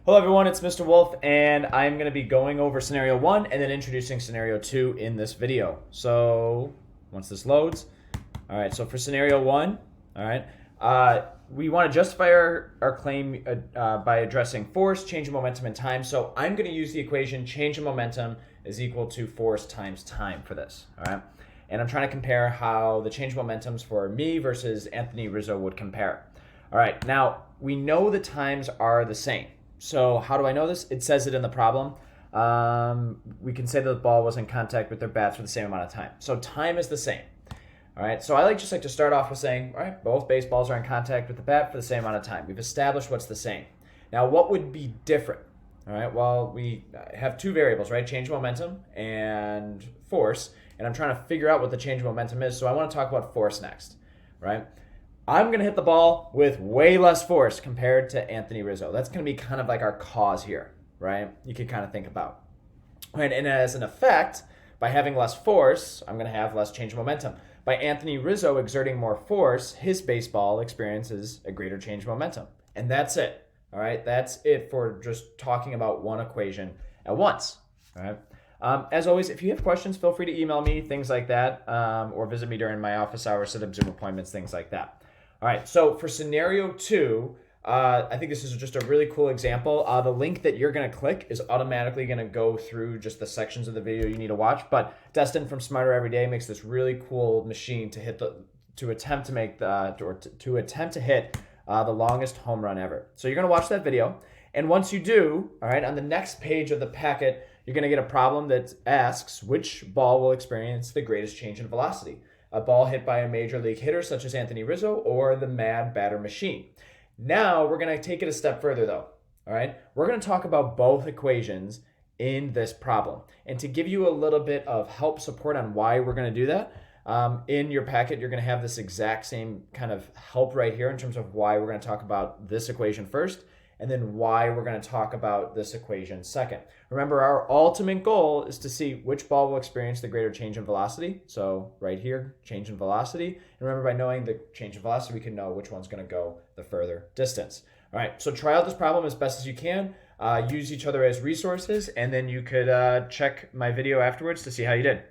Hello everyone, it's Mr. Wolf, and I'm going to be going over scenario 1 and then introducing scenario 2 in this video. So once this loads, all right, so for scenario 1, all right, we want to justify our claim by addressing force, change in momentum, and time. So I'm going to use the equation change in momentum is equal to force times time for this, all right? And I'm trying to compare how the change in momentums for me versus Anthony Rizzo would compare. All right, now we know the times are the same. So how do I know this? It says it in the problem. We can say that the ball was in contact with their bats for the same amount of time. So time is the same. All right, so I just like to start off with saying, all right, both baseballs are in contact with the bat for the same amount of time. We've established what's the same. Now, what would be different? All right, well, we have two variables, right? Change of momentum and force. And I'm trying to figure out what the change of momentum is. So I want to talk about force next, right? I'm going to hit the ball with way less force compared to Anthony Rizzo. That's going to be kind of like our cause here, right? You could kind of think about. Right? And as an effect, by having less force, I'm going to have less change of momentum. By Anthony Rizzo exerting more force, his baseball experiences a greater change of momentum. And that's it. All right? That's it for just talking about one equation at once. All right? As always, if you have questions, feel free to email me, things like that, or visit me during my office hours, set up Zoom appointments, things like that. All right, so for scenario 2, I think this is just a really cool example. The link that you're going to click is automatically going to go through just the sections of the video you need to watch. But Destin from Smarter Every Day makes this really cool machine to hit to attempt to hit the longest home run ever. So you're going to watch that video, and once you do, all right, on the next page of the packet, you're going to get a problem that asks which ball will experience the greatest change in velocity. A ball hit by a major league hitter such as Anthony Rizzo or the mad batter machine. Now we're going to take it a step further though. All right, we're going to talk about both equations in this problem. And to give you a little bit of help support on why we're going to do that, in your packet, you're going to have this exact same kind of help right here in terms of why we're going to talk about this equation first and then why we're going to talk about this equation second. Remember, our ultimate goal is to see which ball will experience the greater change in velocity. So right here, change in velocity. And remember, by knowing the change in velocity, we can know which one's going to go the further distance. All right, so try out this problem as best as you can. Use each other as resources, and then you could check my video afterwards to see how you did.